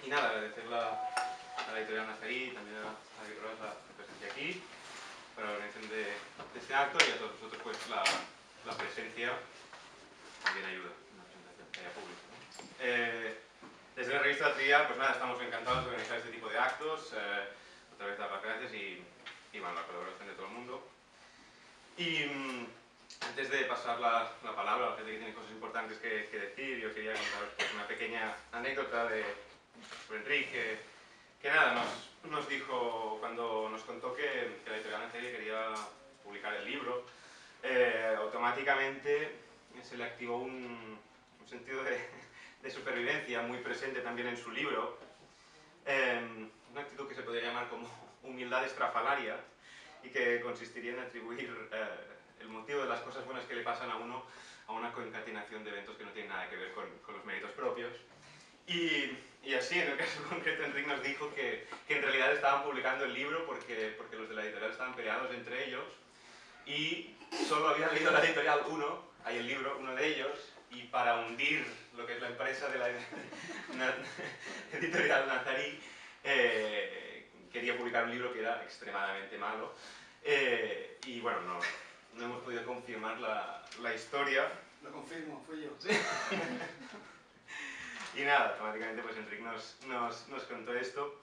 nada, agradecer a la editorial Nazarí, también a David Roas la presencia aquí, para la organización de este acto, y a todos vosotros pues la presencia también ayuda en la presentación, que haya público, ¿no? Desde la revista Tria, pues nada, estamos encantados de organizar este tipo de actos, otra vez dar las gracias y bueno, la colaboración de todo el mundo. Y antes de pasar la palabra a la gente que tiene cosas importantes que decir, yo quería contaros pues, una pequeña anécdota sobre Enrique, que nada, nos dijo, cuando nos contó que la editorial Nazarí quería publicar el libro, automáticamente se le activó un sentido de supervivencia muy presente también en su libro, una actitud que se podría llamar como humildad estrafalaria, y que consistiría en atribuir el motivo de las cosas buenas que le pasan a uno a una concatenación de eventos que no tienen nada que ver con los méritos propios. Y así, en el caso concreto, Enrique nos dijo que en realidad estaban publicando el libro porque los de la editorial estaban peleados entre ellos y solo habían leído la editorial el libro, uno de ellos, y para hundir lo que es la empresa de la editorial Nazarí, quería publicar un libro que era extremadamente malo. Y bueno, no hemos podido confirmar la historia. Lo confirmo, fui yo. ¿Sí? Y nada, automáticamente pues Enrique nos contó esto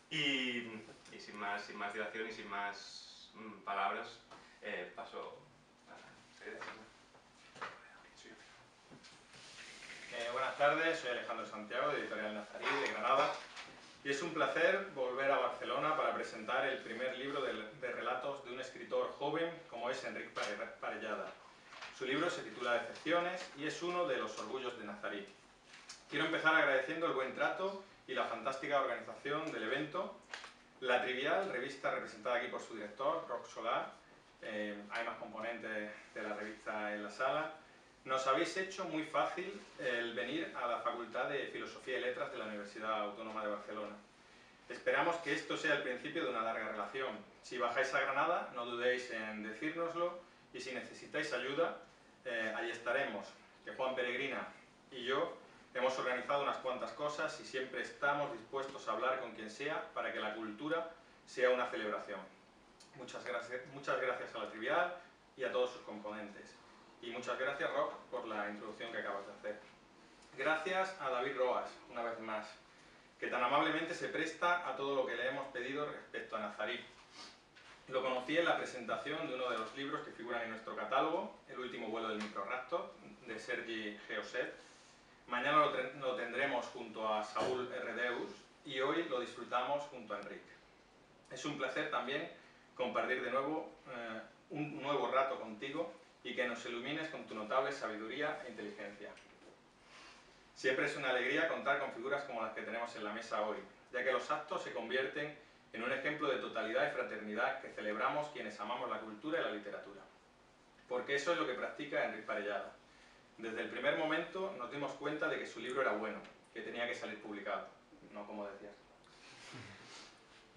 y sin más dilación y sin más palabras, paso a Sede. Buenas tardes, soy Alejandro Santiago, de Editorial Nazarí, de Granada, y es un placer volver a Barcelona para presentar el primer libro de relatos de un escritor joven como es Enric Parellada. Su libro se titula Decepciones y es uno de los orgullos de Nazarí. Quiero empezar agradeciendo el buen trato y la fantástica organización del evento. La Trivial, revista representada aquí por su director, Roc Solar, hay más componentes de la revista en la sala. Nos habéis hecho muy fácil el venir a la Facultad de Filosofía y Letras de la Universidad Autónoma de Barcelona. Esperamos que esto sea el principio de una larga relación. Si bajáis a Granada, no dudéis en decírnoslo, y si necesitáis ayuda, allí estaremos. Que Juan Peregrina y yo hemos organizado unas cuantas cosas y siempre estamos dispuestos a hablar con quien sea para que la cultura sea una celebración. Muchas gracias a la Trivial y a todos sus componentes. Y muchas gracias, Roc, por la introducción que acabas de hacer. Gracias a David Roas, una vez más, que tan amablemente se presta a todo lo que le hemos pedido respecto a Nazarí. Lo conocí en la presentación de uno de los libros que figuran en nuestro catálogo, El último vuelo del microraptor, de Sergi Geoset. Mañana lo tendremos junto a Saúl Erredeus y hoy lo disfrutamos junto a Enrique. Es un placer también compartir de nuevo un nuevo rato contigo y que nos ilumines con tu notable sabiduría e inteligencia. Siempre es una alegría contar con figuras como las que tenemos en la mesa hoy, ya que los actos se convierten en un ejemplo de totalidad y fraternidad que celebramos quienes amamos la cultura y la literatura. Porque eso es lo que practica Enric Parellada. Desde el primer momento nos dimos cuenta de que su libro era bueno, que tenía que salir publicado, no como decías.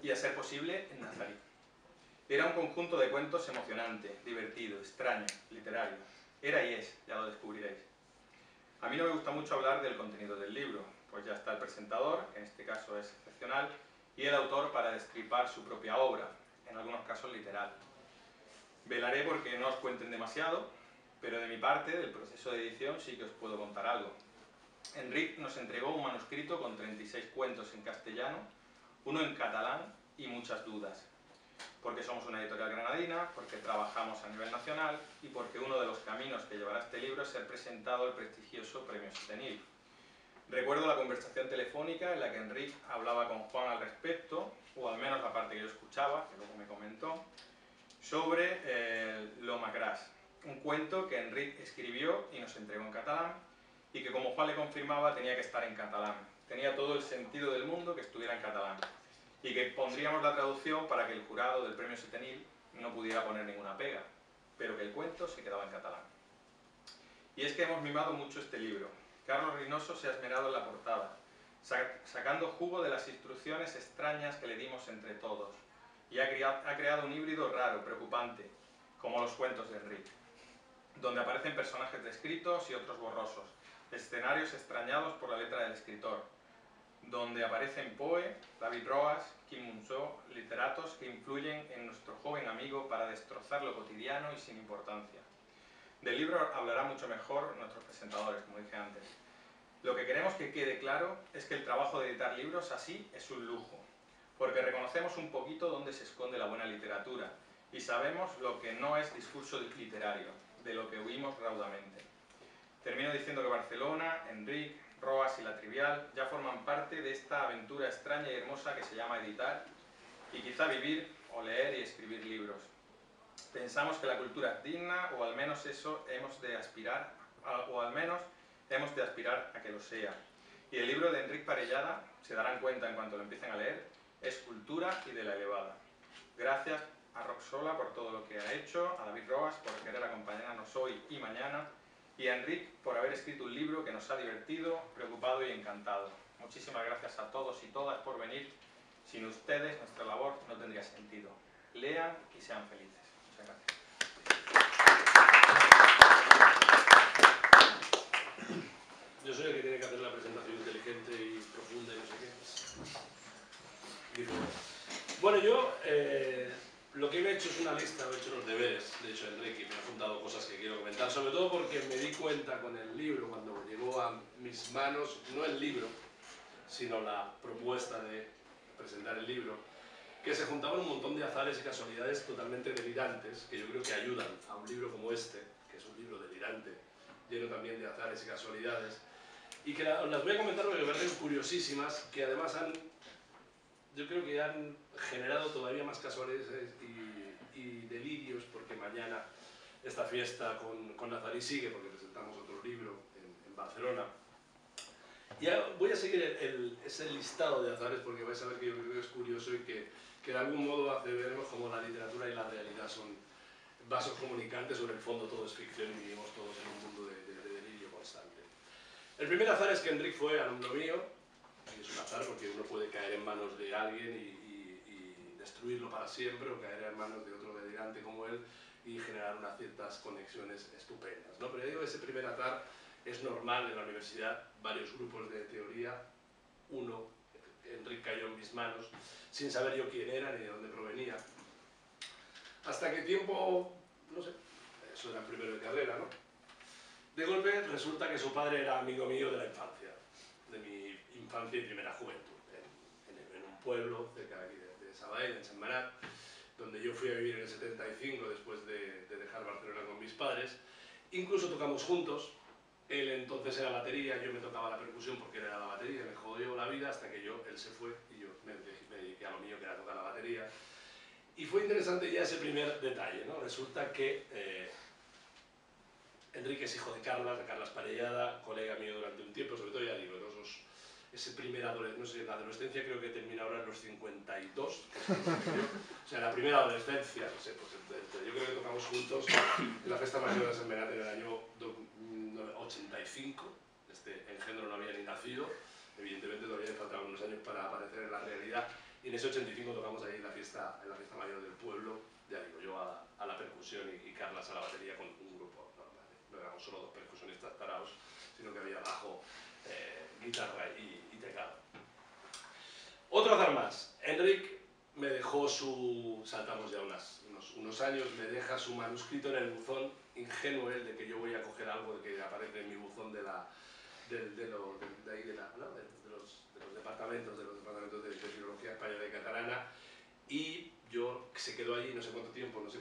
Y a ser posible, en Nazarí. Era un conjunto de cuentos emocionante, divertido, extraño, literario. Era y es, ya lo descubriréis. A mí no me gusta mucho hablar del contenido del libro, pues ya está el presentador, que en este caso es excepcional, y el autor para destripar su propia obra, en algunos casos literal. Velaré porque no os cuenten demasiado, pero de mi parte, del proceso de edición, sí que os puedo contar algo. Enric nos entregó un manuscrito con 36 cuentos en castellano, uno en catalán y muchas dudas. Porque somos una editorial granadina, porque trabajamos a nivel nacional y porque uno de los caminos que llevará este libro es ser presentado al prestigioso Premio Setenil. Recuerdo la conversación telefónica en la que Enric hablaba con Juan al respecto, o al menos la parte que yo escuchaba, que luego me comentó, sobre L'Homme Gras, un cuento que Enric escribió y nos entregó en catalán y que, como Juan le confirmaba, tenía que estar en catalán. Tenía todo el sentido del mundo que estuviera en catalán. Y que pondríamos la traducción para que el jurado del Premio Setenil no pudiera poner ninguna pega, pero que el cuento se quedaba en catalán. Y es que hemos mimado mucho este libro. Carlos Reynoso se ha esmerado en la portada, sacando jugo de las instrucciones extrañas que le dimos entre todos, y ha creado un híbrido raro, preocupante, como los cuentos de Enrique, donde aparecen personajes descritos y otros borrosos, escenarios extrañados por la letra del escritor, donde aparecen Poe, David Roas, Kim Mun-soo, literatos que influyen en nuestro joven amigo para destrozar lo cotidiano y sin importancia. Del libro hablará mucho mejor nuestros presentadores, como dije antes. Lo que queremos que quede claro es que el trabajo de editar libros así es un lujo, porque reconocemos un poquito dónde se esconde la buena literatura y sabemos lo que no es discurso literario, de lo que huimos raudamente. Termino diciendo que Barcelona, Enric, Roas y La Trivial ya forman parte de esta aventura extraña y hermosa que se llama editar y quizá vivir o leer y escribir libros. Pensamos que la cultura es digna, o al menos eso hemos de aspirar, a que lo sea. Y el libro de Enric Parellada, se darán cuenta en cuanto lo empiecen a leer, es cultura y de la elevada. Gracias a Roxola por todo lo que ha hecho, a David Roas por querer acompañarnos hoy y mañana, y a Enric por haber escrito un libro que nos ha divertido, preocupado y encantado. Muchísimas gracias a todos y todas por venir. Sin ustedes nuestra labor no tendría sentido. Lean y sean felices. Muchas gracias. Yo soy el que tiene que hacer la presentación inteligente y profunda y no sé qué. Bueno, yo lo que he hecho es una lista, he hecho los deberes. De hecho, Enrique me ha apuntado cosas que quiero comentar, sobre todo porque me di cuenta con el libro, cuando llegó a mis manos, no el libro, sino la propuesta de presentar el libro, que se juntaban un montón de azares y casualidades totalmente delirantes, que yo creo que ayudan a un libro como este, que es un libro delirante, lleno también de azares y casualidades, y que las voy a comentar porque me parecen curiosísimas, que además yo creo que han generado todavía más casualidades y delirios, porque mañana esta fiesta con Nazarí sigue, porque presentamos otro libro en Barcelona. Y voy a seguir ese listado de azares, porque vais a ver que yo creo que es curioso y que de algún modo hace vernos como la literatura y la realidad son vasos comunicantes, sobre el fondo todo es ficción y vivimos todos en un mundo de delirio constante. El primer azar es que Enric fue alumno mío, y es un azar porque uno puede caer en manos de alguien y destruirlo para siempre, o caer en manos de otro delirante como él y generar unas ciertas conexiones estupendas, ¿no? Pero yo digo, ese primer azar es normal en la universidad, varios grupos de teoría, Enric cayó en mis manos, sin saber yo quién era ni de dónde provenía, hasta que tiempo, no sé, eso era primero de carrera, ¿no? De golpe resulta que su padre era amigo mío de la infancia, de mi infancia y primera juventud, en un pueblo cerca de aquí de Sabadell, en Sentmenat, donde yo fui a vivir en el 75 después de dejar Barcelona con mis padres. Incluso tocamos juntos. Él entonces era batería, yo me tocaba la percusión porque él era la batería, me jodió la vida hasta que él se fue y yo me dediqué a lo mío, que era tocar la batería. Y fue interesante ya ese primer detalle, ¿no? Resulta que Enrique es hijo de Carlas Parellada, colega mío durante un tiempo, sobre todo ya digo, ese primer adolescencia, no sé, la adolescencia creo que termina ahora en los 52, o sea, la primera adolescencia, no sé, pues yo creo que tocamos juntos en la Festa Mayor de Sentmenat en el año 85, engendro no había ni nacido, evidentemente todavía le faltaban unos años para aparecer en la realidad, y en ese 85 tocamos ahí en la fiesta mayor del pueblo, ya digo, yo a la percusión y Carlas a la batería con un grupo normal, no éramos solo dos percusionistas taraos, sino que había bajo, guitarra y teclado. Otro azar más, Enric me dejó saltamos ya unos años, me deja su manuscrito en el buzón, ingenuo él de que yo voy a coger algo de que aparece en mi buzón de los departamentos de filología española y catalana, y se quedó allí no sé cuánto tiempo se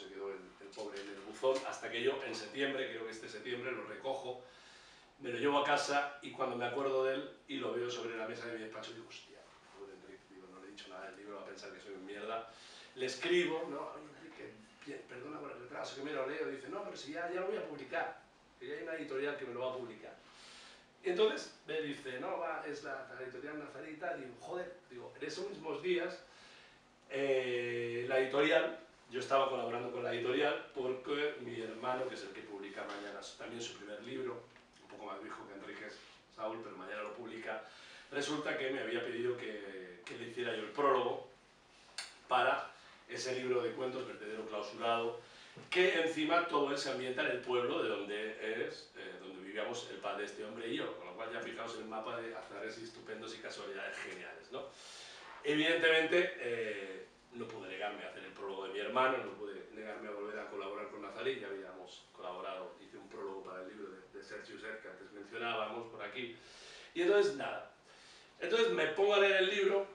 quedó el pobre en el buzón, hasta que yo en septiembre, creo que este septiembre, lo recojo, me lo llevo a casa y cuando me acuerdo de él y lo veo sobre la mesa de mi despacho, digo, hostia, pobre Enric, no le he dicho nada del libro, va a pensar que soy un mierda. Le escribo, ¿no? Oye, Enrique, perdona por el retraso, que me lo leo. Dice, no, pero si ya lo voy a publicar, que ya hay una editorial que me lo va a publicar. Y entonces me dice, no, es la editorial Nazarí y tal. Y digo, joder, en esos mismos días, la editorial, yo estaba colaborando con la editorial porque mi hermano, que es el que publica mañana también su primer libro, un poco más viejo que Enrique, Saúl, pero mañana lo publica, resulta que me había pedido que le hiciera yo el prólogo para ese libro de cuentos, Vertedero Clausurado, que encima todo él se ambienta en el pueblo de donde vivíamos el padre de este hombre y yo, con lo cual ya fijaos en el mapa de azares estupendos y casualidades geniales, ¿no? Evidentemente no pude negarme a hacer el prólogo de mi hermano, no pude negarme a volver a colaborar con Nazarí, ya habíamos colaborado, hice un prólogo para el libro de Sergio Used, que antes mencionábamos por aquí, y entonces nada, entonces me pongo a leer el libro,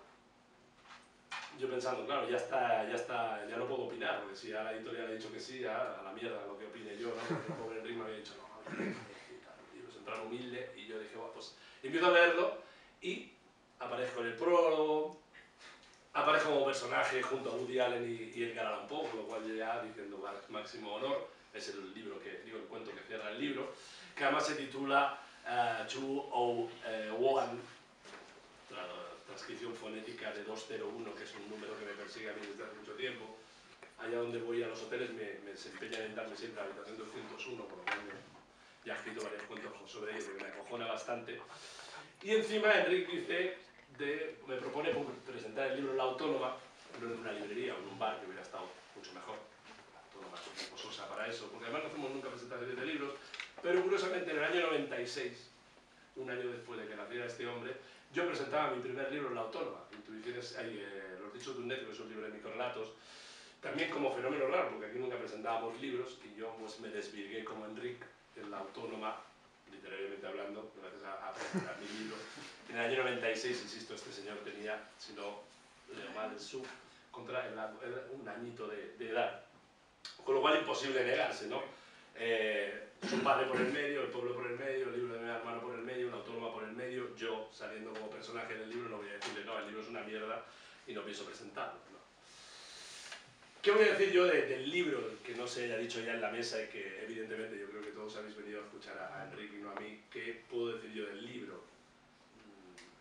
yo pensando, claro, ya está, ya no puedo opinar, porque si ya la editorial ha dicho que sí, ya a la mierda lo que opine yo, ¿no? Porque el pobre Enrique me había dicho, no, el libro es en plan humilde, y yo dije, bueno, pues empiezo a leerlo, y aparezco en el prólogo, aparezco como personaje junto a Woody Allen y Edgar Allan Poe, con lo cual yo ya diciendo máximo honor, es el libro que, digo, el cuento que cierra el libro, que además se titula 201, transcripción fonética de 201, que es un número que me persigue a mí desde hace mucho tiempo. Allá donde voy a los hoteles me se empeñan en darme siempre la habitación 201, por lo cual ya he escrito varios cuentos sobre ello, porque me acojona bastante. Y encima Enrique me propone presentar el libro La Autónoma, no en una librería o en un bar, que hubiera estado mucho mejor. La Autónoma es una cosa para eso, porque además no hacemos nunca presentaciones de libros, pero curiosamente en el año 96, un año después de que naciera este hombre, yo presentaba mi primer libro, La Autónoma, Intuiciones, Los dichos de un necio, que es un libro de microrelatos, también como fenómeno raro, porque aquí nunca presentábamos libros, y yo pues me desvirgué como Enrique en La Autónoma, literariamente hablando, gracias a presentar mi libro. En el año 96, insisto, este señor tenía, si no leo mal, un añito de edad, con lo cual imposible negarse, ¿no? Su padre por el medio, el pueblo por el medio, el libro de mi hermano por el medio, una autónoma por el medio, yo saliendo como personaje del libro no voy a decirle no, el libro es una mierda y no pienso presentarlo, ¿no? ¿Qué voy a decir yo del libro que no se haya dicho ya en la mesa y que evidentemente yo creo que todos habéis venido a escuchar a Enrique y no a mí? ¿Qué puedo decir yo del libro?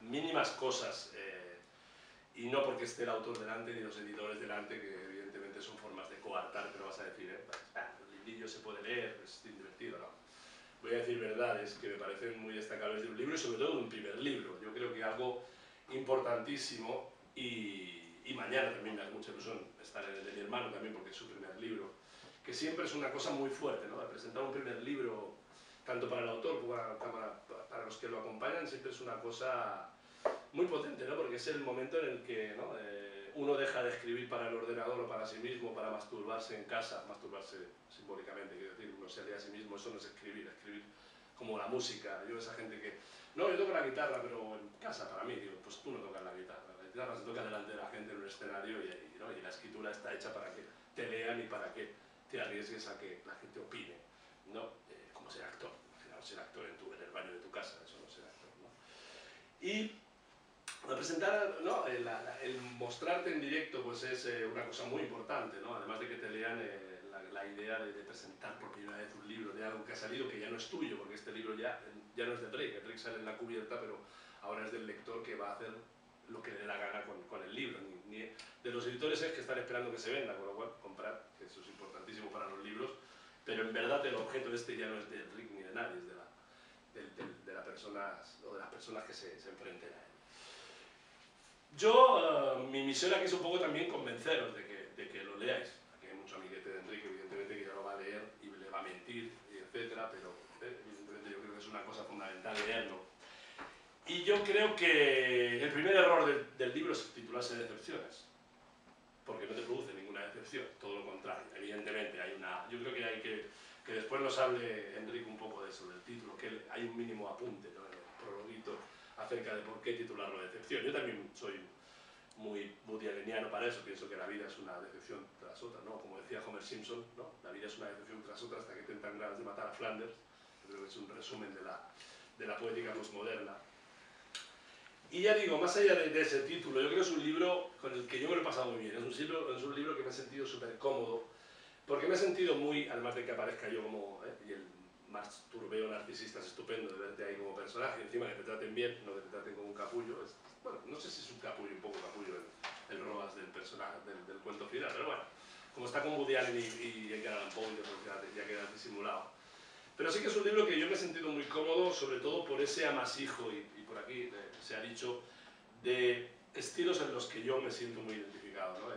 Mínimas cosas, y no porque esté el autor delante ni los editores delante, que evidentemente son formas de coartar, pero vas a decir, el librillo se puede leer, es divertido, ¿no? Voy a decir verdades que me parecen muy destacables de un libro y sobre todo de un primer libro. Yo creo que algo importantísimo y mañana también me hace mucha ilusión estar en el de mi hermano también porque es su primer libro, que siempre es una cosa muy fuerte, ¿no? Presentar un primer libro, tanto para el autor como para los que lo acompañan, siempre es una cosa muy potente, ¿no? Porque es el momento en el que, ¿no? Uno deja de escribir para el ordenador o para sí mismo, para masturbarse en casa, masturbarse simbólicamente, quiero decir, uno se lee a sí mismo, eso no es escribir como la música. Yo esa gente que, no, yo toco la guitarra, pero en casa para mí, digo, pues tú no tocas la guitarra se toca delante de la gente en un escenario ¿no? Y la escritura está hecha para que te lean y para que te arriesgues a que la gente opine, ¿no? Como ser actor, al final ser actor en el baño de tu casa, eso no es ser actor, ¿no? Y presentar, ¿no? El mostrarte en directo pues es una cosa muy importante, ¿no? Además de que te lean la idea de presentar por primera vez un libro de algo que ha salido, que ya no es tuyo, porque este libro ya no es de Drake, Drake sale en la cubierta, pero ahora es del lector que va a hacer lo que le dé la gana con el libro. Ni de los editores es que están esperando que se venda, con lo cual comprar, que eso es importantísimo para los libros, pero en verdad el objeto este ya no es de Rick ni de nadie, es de las personas que se enfrenten a él. Yo, mi misión aquí es un poco también convenceros de que lo leáis. Aquí hay mucho amiguete de Enrique, evidentemente, que ya lo va a leer y le va a mentir, etcétera, pero evidentemente yo creo que es una cosa fundamental leerlo. Y yo creo que el primer error del libro es titularse Decepciones, porque no te produce ninguna decepción, todo lo contrario. Evidentemente, yo creo que hay que después nos hable Enrique un poco de eso, del título, que hay un mínimo apunte, ¿no? En el prologuito acerca de por qué titularlo Decepción. Yo también soy muy woody-alleniano para eso, pienso que la vida es una decepción tras otra, ¿no? Como decía Homer Simpson, ¿no? La vida es una decepción tras otra hasta que te entran ganas de matar a Flanders. Yo creo que es un resumen de la poética postmoderna. Y ya digo, más allá de ese título, yo creo que es un libro con el que yo me lo he pasado muy bien. Es un libro que me he sentido súper cómodo, porque me he sentido muy, además de que aparezca yo como, y el masturbeo narcisista es estupendo de verte ahí como personaje, encima que te traten bien, no que te traten como un capullo. Bueno, no sé si es un capullo, un poco capullo el Robas del personaje, del cuento final, pero bueno, como está con Woody Allen y Edgar Allan Poe, ya queda disimulado. Pero sí que es un libro que yo me he sentido muy cómodo, sobre todo por ese amasijo, y por aquí se ha dicho, de estilos en los que yo me siento muy identificado, ¿no?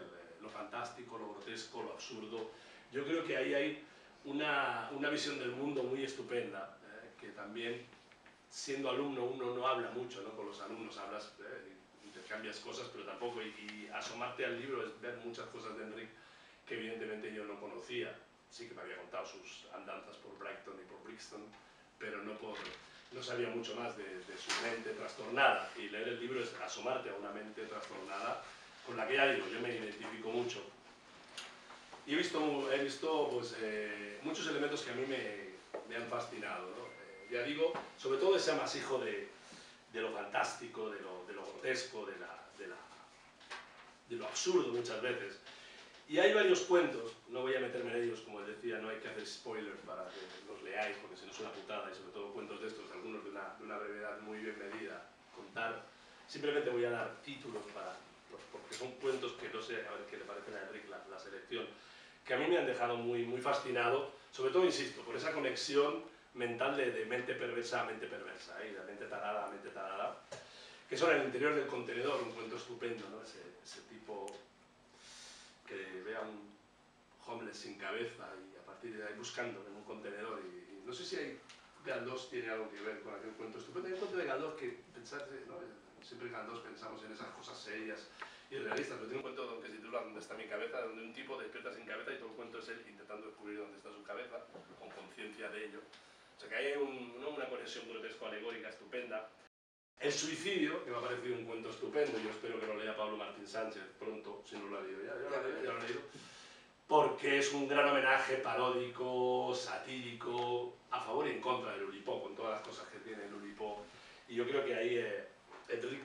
Lo fantástico, lo grotesco, lo absurdo, yo creo que ahí hay una visión del mundo muy estupenda, que también, siendo alumno, uno no habla mucho, ¿no? Con los alumnos hablas, intercambias cosas, pero tampoco, y asomarte al libro es ver muchas cosas de Enric que evidentemente yo no conocía. Sí que me había contado sus andanzas por Brighton y por Brixton, pero no sabía mucho más de su mente trastornada, y leer el libro es asomarte a una mente trastornada con la que, ya digo, yo me identifico mucho. Y he visto pues, muchos elementos que a mí me han fascinado, ¿no? Ya digo, sobre todo ese amasijo de lo fantástico, de lo grotesco, de lo absurdo muchas veces. Y hay varios cuentos, no voy a meterme en ellos, como les decía, no hay que hacer spoilers para que los leáis, porque si no es una putada, y sobre todo cuentos de estos, algunos de una brevedad muy bien medida, contar. Simplemente voy a dar títulos porque son cuentos que no sé, a ver qué le parecen a Enric la selección, que a mí me han dejado muy fascinado, sobre todo, insisto, por esa conexión mental de mente perversa a mente perversa, de mente tarada a mente tarada, que son El interior del contenedor, un cuento estupendo, ¿no? Ese tipo que ve a un homeless sin cabeza y a partir de ahí buscando en un contenedor, y no sé si hay Galdós tiene algo que ver con aquel cuento estupendo. Hay un cuento de Galdós que pensarse, ¿no? Siempre en Galdós pensamos en esas cosas serias y realistas, pero tiene un cuento que se titula ¿Dónde está mi cabeza?, donde un tipo despierta sin cabeza y todo el cuento es él intentando descubrir dónde está su cabeza, con conciencia de ello. O sea que ahí hay una conexión grotesco-alegórica estupenda. El suicidio, que me ha parecido un cuento estupendo, yo espero que lo lea Pablo Martín Sánchez pronto, si no lo ha leído ya lo he leído, porque es un gran homenaje paródico, satírico, a favor y en contra del Oulipo, con todas las cosas que tiene el Oulipo. Y yo creo que ahí Enric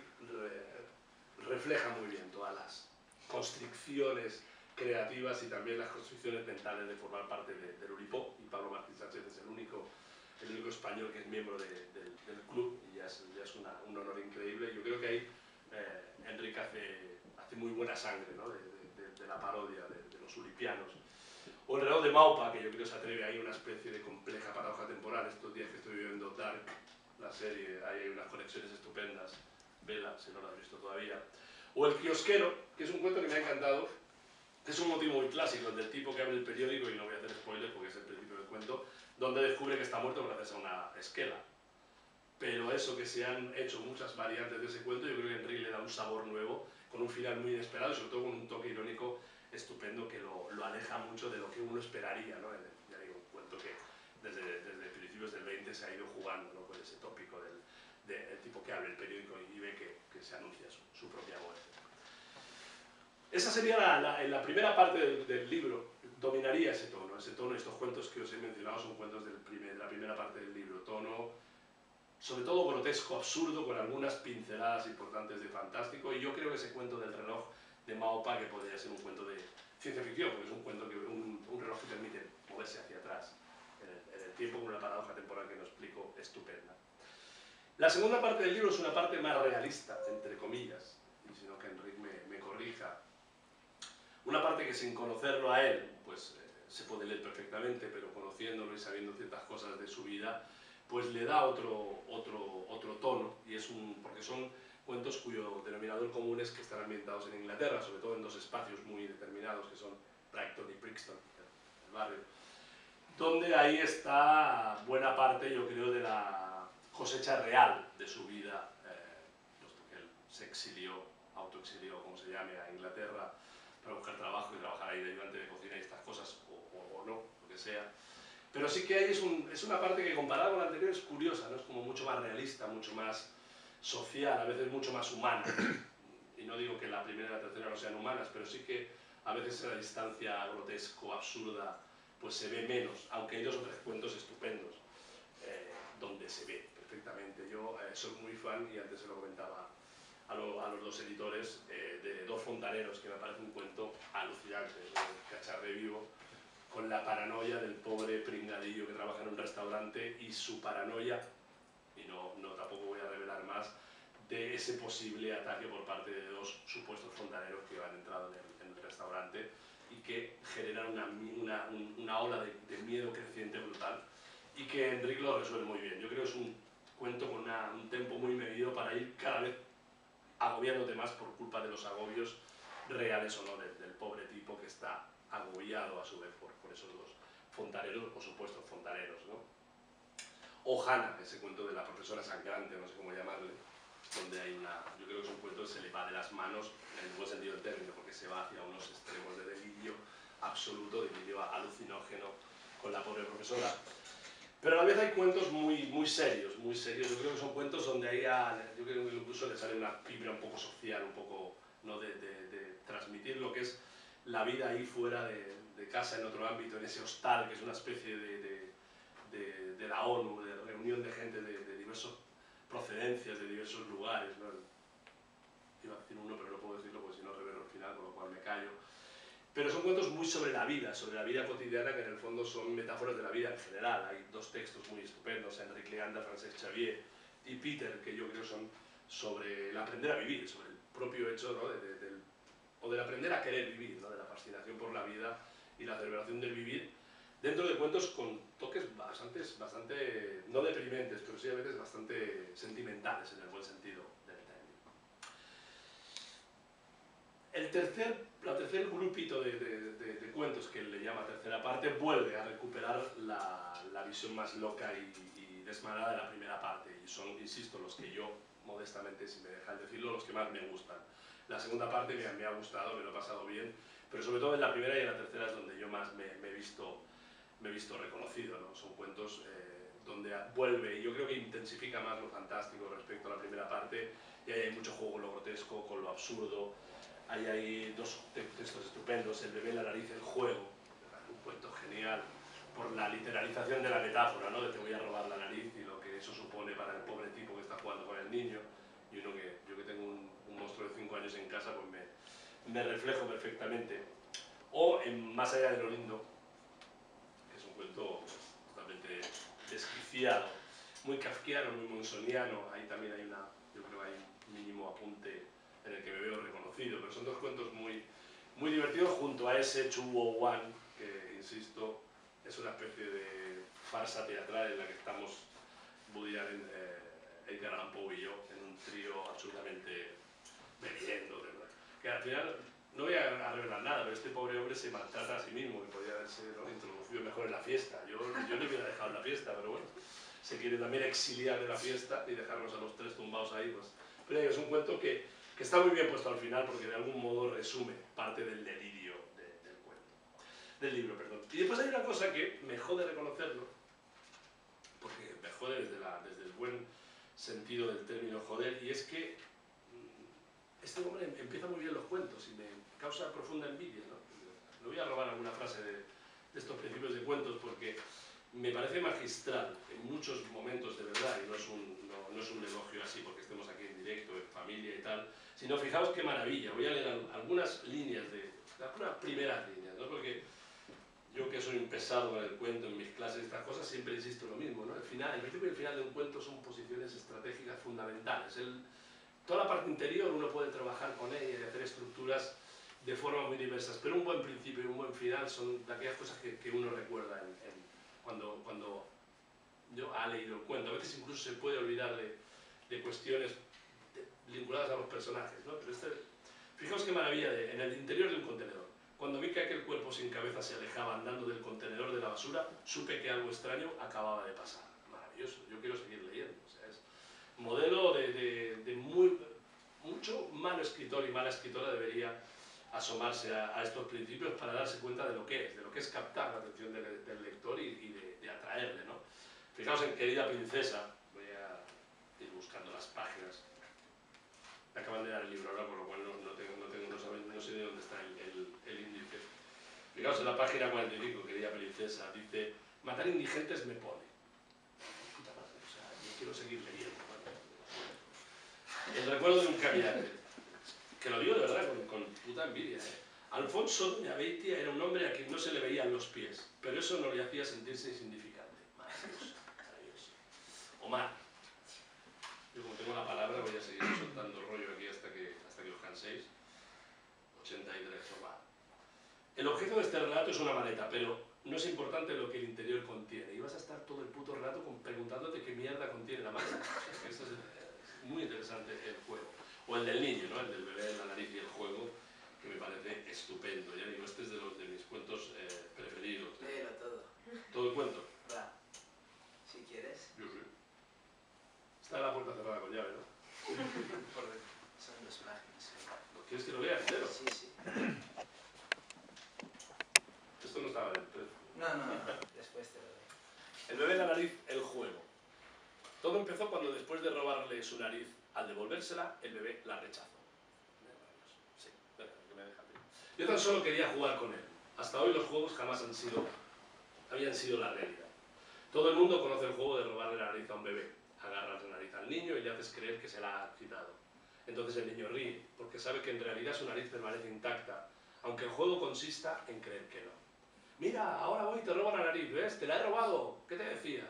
refleja muy bien todas las constricciones creativas y también las constricciones mentales de formar parte del Oulipo, y Pablo Martín Sánchez es el único español que es miembro del club, y ya es un honor increíble. Yo creo que ahí Enric hace muy buena sangre, ¿no? de la parodia de los ulipianos. O El reloj de Maupa, que yo creo que se atreve ahí una especie de compleja paradoja temporal. Estos días que estoy viendo Dark, la serie, ahí hay unas conexiones estupendas. Vela, si no lo has visto todavía. O El kiosquero, que es un cuento que me ha encantado, que es un motivo muy clásico, el del tipo que abre el periódico, y no voy a hacer spoilers porque es el principio del cuento, donde descubre que está muerto gracias a una esquela. Pero eso, que se han hecho muchas variantes de ese cuento, yo creo que Enric le da un sabor nuevo, con un final muy inesperado y sobre todo con un toque irónico estupendo que lo aleja mucho de lo que uno esperaría, ¿no? Ya digo, un cuento que desde principios del 20 se ha ido jugando, ¿no? Con ese tópico del tipo que abre el periódico y ve que se anuncia su propia muerte. Esa sería en la primera parte del libro, dominaría ese tono. Estos cuentos que os he mencionado son cuentos de la primera parte del libro, tono sobre todo grotesco, absurdo, con algunas pinceladas importantes de fantástico, y yo creo que ese cuento del reloj de Maupa que podría ser un cuento de ciencia ficción, porque es un cuento que un reloj que permite moverse hacia atrás en el tiempo, con una paradoja temporal que no explico estupenda. La segunda parte del libro es una parte más realista, entre comillas, y si no que Enric me corrija. Una parte que sin conocerlo a él, pues se puede leer perfectamente, pero conociéndolo y sabiendo ciertas cosas de su vida, pues le da otro tono, y porque son cuentos cuyo denominador común es que están ambientados en Inglaterra, sobre todo en dos espacios muy determinados, que son Brighton y Brixton, el barrio, donde ahí está buena parte, yo creo, de la cosecha real de su vida, puesto que él se autoexilió, como se llame, a Inglaterra, para buscar trabajo y trabajar ahí de ayudante de cocina y estas cosas, o no, lo que sea. Pero sí que ahí es una parte que, comparada con la anterior, es curiosa, ¿no? Es como mucho más realista, mucho más social, a veces mucho más humana. Y no digo que la primera y la tercera no sean humanas, pero sí que a veces la distancia grotesco, absurda, pues se ve menos, aunque hay dos o tres cuentos estupendos, donde se ve perfectamente. Yo soy muy fan, y antes se lo comentaba a los dos editores, de Dos fontaneros, que me parece un cuento alucinante, de Cacharre Vivo, con la paranoia del pobre pringadillo que trabaja en un restaurante y su paranoia, y tampoco voy a revelar más, de ese posible ataque por parte de dos supuestos fontaneros que han entrado en el restaurante y que generan una ola de miedo creciente brutal, y que Enric lo resuelve muy bien. Yo creo que es un cuento con un tempo muy medido para ir cada vez agobiándote más por culpa de los agobios reales o no del pobre tipo que está agobiado a su vez por esos dos fontaneros o supuestos fontaneros, ¿no? O Hannah, ese cuento de la profesora sangrante, no sé cómo llamarle, donde hay yo creo que es un cuento que se le va de las manos, en el buen sentido del término, porque se va hacia unos extremos de delirio absoluto, delirio alucinógeno con la pobre profesora. Pero a la vez hay cuentos muy serios, muy serios. Yo creo que son cuentos donde yo creo que incluso le sale una fibra un poco social, un poco, ¿no?, de transmitir lo que es la vida ahí fuera de casa, en otro ámbito, en ese hostal, que es una especie de la ONU, de reunión de gente de diversas procedencias, de diversos lugares, ¿no? Iba a decir uno, pero no puedo decirlo porque si no revelo al final, con lo cual me callo. Pero son cuentos muy sobre la vida cotidiana, que en el fondo son metáforas de la vida en general. Hay dos textos muy estupendos, Enric Leanda, Francesc Xavier y Peter, que yo creo son sobre el aprender a vivir, sobre el propio hecho, ¿no?, o del aprender a querer vivir, ¿no?, de la fascinación por la vida y la celebración del vivir, dentro de cuentos con toques bastante, no deprimentes, pero sí a veces bastante sentimentales en el buen sentido del término. La tercer grupito de cuentos, que él le llama tercera parte, vuelve a recuperar la visión más loca y desmarada de la primera parte, y son, insisto, los que yo, modestamente, si me dejan decirlo, los que más me gustan. La segunda parte me ha gustado, me lo he pasado bien, pero sobre todo en la primera y en la tercera es donde yo más me he visto reconocido, ¿no? Son cuentos donde vuelve, y yo creo que intensifica más lo fantástico respecto a la primera parte, y ahí hay mucho juego con lo grotesco, con lo absurdo. Ahí hay dos textos estupendos, El bebé, la nariz, el juego, un cuento genial, por la literalización de la metáfora, ¿no?, de te voy a robar la nariz y lo que eso supone para el pobre tipo que está jugando con el niño, y yo que tengo un monstruo de 5 años en casa, pues me reflejo perfectamente. O en Más allá de lo lindo, que es un cuento totalmente desquiciado, muy kafkiano, muy monsoniano. Ahí también yo creo que hay un mínimo apunte en el que me veo reconocido, pero son dos cuentos muy divertidos, junto a ese 201, que, insisto, es una especie de farsa teatral en la que estamos Woody Allen, Edgar Allan Poe y yo, en un trío absolutamente bebiendo, ¿verdad? Que al final, no voy a revelar nada, pero este pobre hombre se maltrata a sí mismo, que podría haberse, ¿no?, introducido mejor en la fiesta. Yo le hubiera dejado en la fiesta, pero bueno, se quiere también exiliar de la fiesta y dejarnos a los tres tumbados ahí, pues. Pero es un cuento que está muy bien puesto al final, porque de algún modo resume parte del delirio del libro, perdón. Y después hay una cosa que me jode reconocerlo, porque me jode desde el buen sentido del término joder, y es que este hombre empieza muy bien los cuentos y me causa profunda envidia, ¿no? Le voy a robar alguna frase de estos principios de cuentos, porque me parece magistral en muchos momentos, de verdad, y no es un elogio así porque estemos aquí en directo, en familia y tal, sino fijaos qué maravilla. Voy a leer algunas líneas, algunas primeras líneas, ¿no? Porque yo, que soy un pesado con el cuento en mis clases y estas cosas, siempre insisto lo mismo, ¿no? El principio y el final de un cuento son posiciones estratégicas fundamentales. Toda la parte interior uno puede trabajar con ella y hacer estructuras de formas muy diversas, pero un buen principio y un buen final son de aquellas cosas que uno recuerda cuando yo ha leído el cuento. A veces incluso se puede olvidar de cuestiones vinculadas a los personajes, ¿no? Pero fijaos qué maravilla, en el interior de un contenedor. Cuando vi que aquel cuerpo sin cabeza se alejaba andando del contenedor de la basura, supe que algo extraño acababa de pasar. Maravilloso, yo quiero seguir leyendo. O sea, es modelo de mucho mal escritor y mala escritora debería asomarse a estos principios para darse cuenta de lo que es captar la atención del lector y de atraerle, ¿no? Fijaos en Querida princesa, voy a ir buscando las páginas. Me acaban de dar el libro ahora, por lo cual no sé de dónde está el índice. Fijaos en la página 45, Querida princesa, dice: matar indigentes me pone. Puta madre, o sea, yo quiero seguir leyendo. El recuerdo de un caminante, que lo digo de verdad con puta envidia, ¿eh? Alfonso Doña Beitia era un hombre a quien no se le veían los pies, pero eso no le hacía sentirse insignificante. Maravilloso, maravilloso. Omar. Yo, como tengo la palabra, voy a seguir soltando rollo aquí hasta que os canséis. 83, Omar. El objeto de este relato es una maleta, pero no es importante lo que el interior contiene. Y vas a estar todo el puto rato preguntándote qué mierda contiene la maleta. O sea, esto es muy interesante el juego. O el del niño, ¿no? El del bebé, la nariz y el juego, que me parece estupendo. Ya digo, este es de mis cuentos cuentos preferidos. Léelo todo. ¿Todo el cuento? Va. Si quieres. Yo sí. Está la puerta cerrada con llave, ¿no? Son 2 páginas. ¿Quieres que lo lea entero? Sí, sí. Esto no estaba en el precio. No. Después te lo doy. El bebé en la nariz, el juego. Todo empezó cuando después de robarle su nariz, al devolvérsela, el bebé la rechazó. Sí, venga, que me deja abrir. Yo tan solo quería jugar con él. Hasta hoy los juegos jamás habían sido la realidad. Todo el mundo conoce el juego de robarle la nariz a un bebé. Agarras la nariz al niño y le haces creer que se la ha quitado. Entonces el niño ríe, porque sabe que en realidad su nariz permanece intacta, aunque el juego consista en creer que no. Mira, ahora voy y te robo la nariz, ¿ves? Te la he robado. ¿Qué te decía?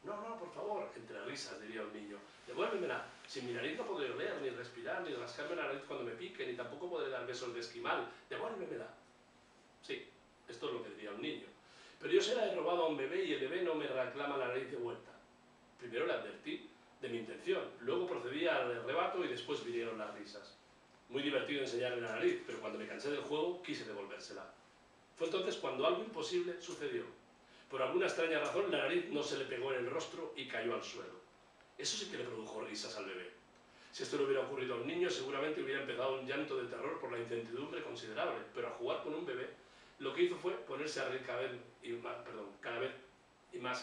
No, por favor. Entre risas, diría un niño. Devuélvemela. Sin mi nariz no podré oler, ni respirar, ni rascarme la nariz cuando me pique, ni tampoco podré dar besos de esquimal. Devuélvemela. Sí, esto es lo que diría un niño. Pero yo se la he robado a un bebé y el bebé no me reclama la nariz de vuelta. Primero le advertí de mi intención, luego procedí al arrebato y después vinieron las risas. Muy divertido enseñarle la nariz, pero cuando me cansé del juego quise devolvérsela. Fue entonces cuando algo imposible sucedió. Por alguna extraña razón la nariz no se le pegó en el rostro y cayó al suelo. Eso sí que le produjo risas al bebé. Si esto le hubiera ocurrido a un niño, seguramente hubiera empezado un llanto de terror por la incertidumbre considerable, pero al jugar con un bebé, lo que hizo fue ponerse a reír cada vez